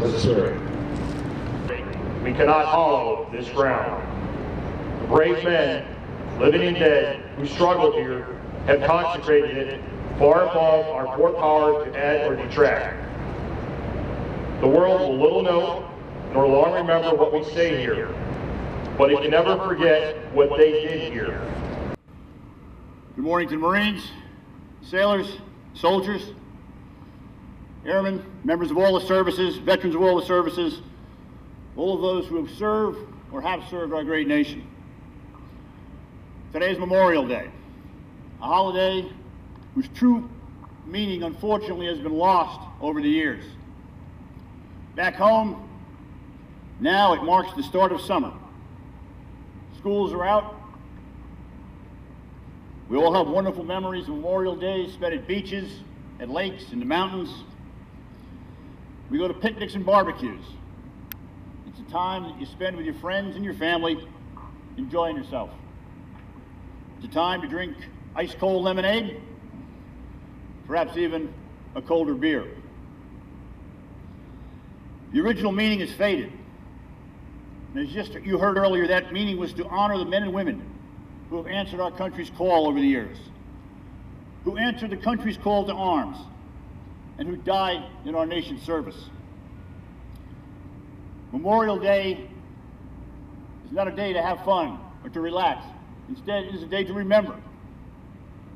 necessary. We cannot hollow this ground. The brave men, living and dead, who struggled here have consecrated it far above our poor power to add or detract. The world will little know nor long remember what we say here, but it can never forget what they did here. Good morning to the Marines, sailors, soldiers, airmen, members of all the services, veterans of all the services, all of those who have served or have served our great nation. Today is Memorial Day, a holiday whose true meaning, unfortunately, has been lost over the years. Back home, now it marks the start of summer. Schools are out. We all have wonderful memories of Memorial Day spent at beaches, at lakes, in the mountains. We go to picnics and barbecues. It's a time that you spend with your friends and your family, enjoying yourself. It's a time to drink ice-cold lemonade, perhaps even a colder beer. The original meaning has faded. And as you heard earlier, that meaning was to honor the men and women who have answered our country's call over the years, who answered the country's call to arms, and who died in our nation's service. Memorial Day is not a day to have fun or to relax. Instead, it is a day to remember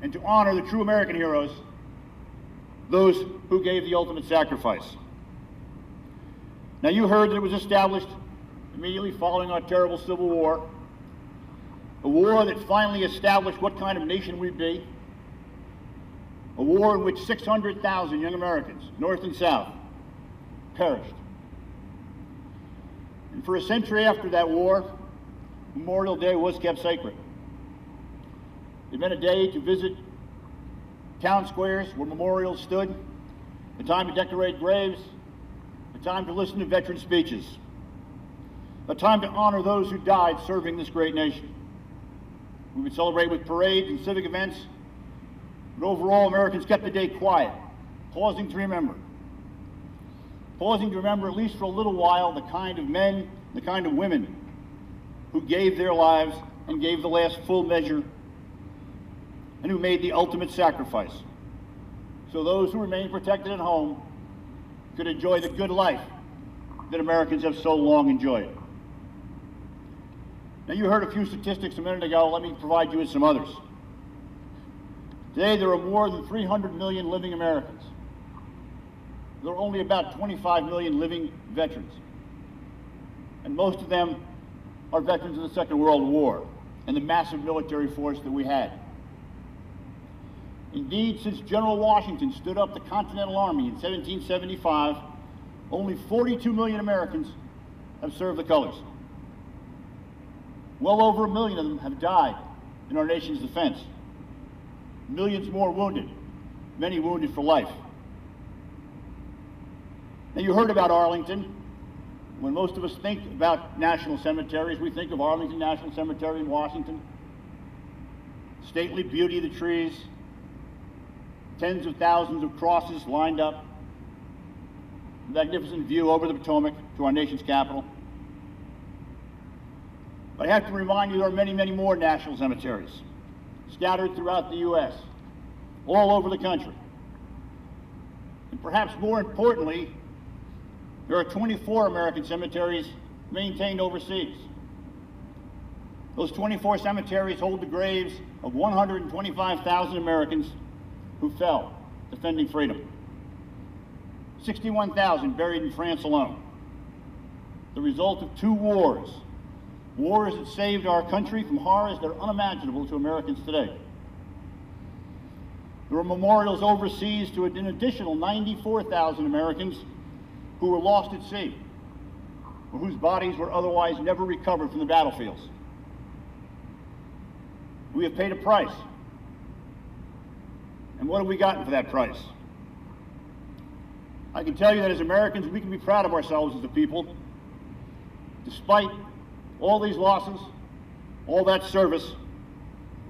and to honor the true American heroes, those who gave the ultimate sacrifice. Now, you heard that it was established immediately following our terrible Civil War, a war that finally established what kind of nation we'd be, a war in which 600,000 young Americans, North and South, perished. And for a century after that war, Memorial Day was kept sacred. It meant a day to visit town squares where memorials stood, a time to decorate graves, a time to listen to veteran speeches, a time to honor those who died serving this great nation. We would celebrate with parades and civic events, but overall Americans kept the day quiet, pausing to remember. Pausing to remember, at least for a little while, the kind of men, the kind of women who gave their lives and gave the last full measure and who made the ultimate sacrifice, so those who remain protected at home could enjoy the good life that Americans have so long enjoyed. Now, you heard a few statistics a minute ago. Let me provide you with some others. Today, there are more than 300 million living Americans. There are only about 25 million living veterans, and most of them are veterans of the Second World War and the massive military force that we had. Indeed, since General Washington stood up the Continental Army in 1775, only 42 million Americans have served the colors. Well over 1 million of them have died in our nation's defense. Millions more wounded, many wounded for life. Now, you heard about Arlington. When most of us think about national cemeteries, we think of Arlington National Cemetery in Washington. Stately beauty of the trees, tens of thousands of crosses lined up, magnificent view over the Potomac to our nation's capital. But I have to remind you there are many, many more national cemeteries scattered throughout the U.S., all over the country. And perhaps more importantly, there are 24 American cemeteries maintained overseas. Those 24 cemeteries hold the graves of 125,000 Americans who fell defending freedom. 61,000 buried in France alone. The result of 2 wars. Wars that saved our country from horrors that are unimaginable to Americans today. There are memorials overseas to an additional 94,000 Americans who were lost at sea, or whose bodies were otherwise never recovered from the battlefields. We have paid a price. And what have we gotten for that price? I can tell you that as Americans, we can be proud of ourselves as a people. Despite all these losses, all that service,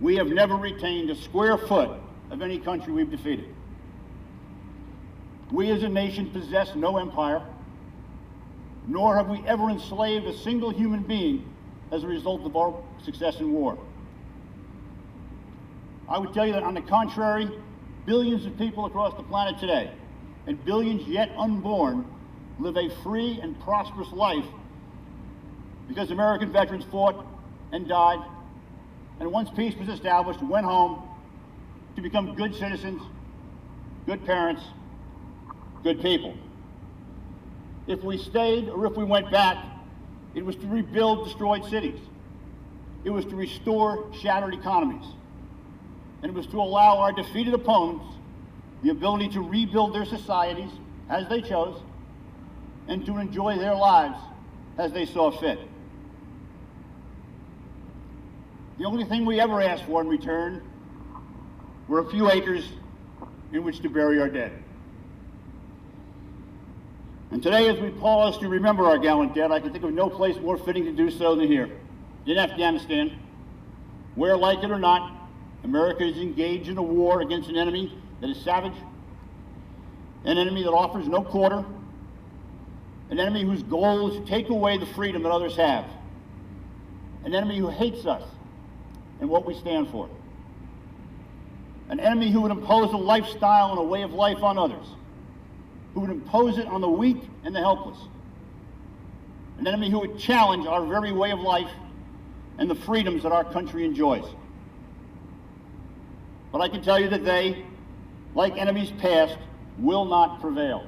we have never retained a square foot of any country we've defeated. We as a nation possess no empire. nor have we ever enslaved a single human being as a result of our success in war. I would tell you that, on the contrary, billions of people across the planet today, and billions yet unborn, live a free and prosperous life because American veterans fought and died, and once peace was established, went home to become good citizens, good parents, good people. If we stayed or if we went back, it was to rebuild destroyed cities. It was to restore shattered economies. And it was to allow our defeated opponents the ability to rebuild their societies as they chose and to enjoy their lives as they saw fit. The only thing we ever asked for in return were a few acres in which to bury our dead. And today, as we pause to remember our gallant dead, I can think of no place more fitting to do so than here, in Afghanistan, where, like it or not, America is engaged in a war against an enemy that is savage, an enemy that offers no quarter, an enemy whose goal is to take away the freedom that others have, an enemy who hates us and what we stand for, an enemy who would impose a lifestyle and a way of life on others, who would impose it on the weak and the helpless, an enemy who would challenge our very way of life and the freedoms that our country enjoys. But I can tell you that they, like enemies past, will not prevail.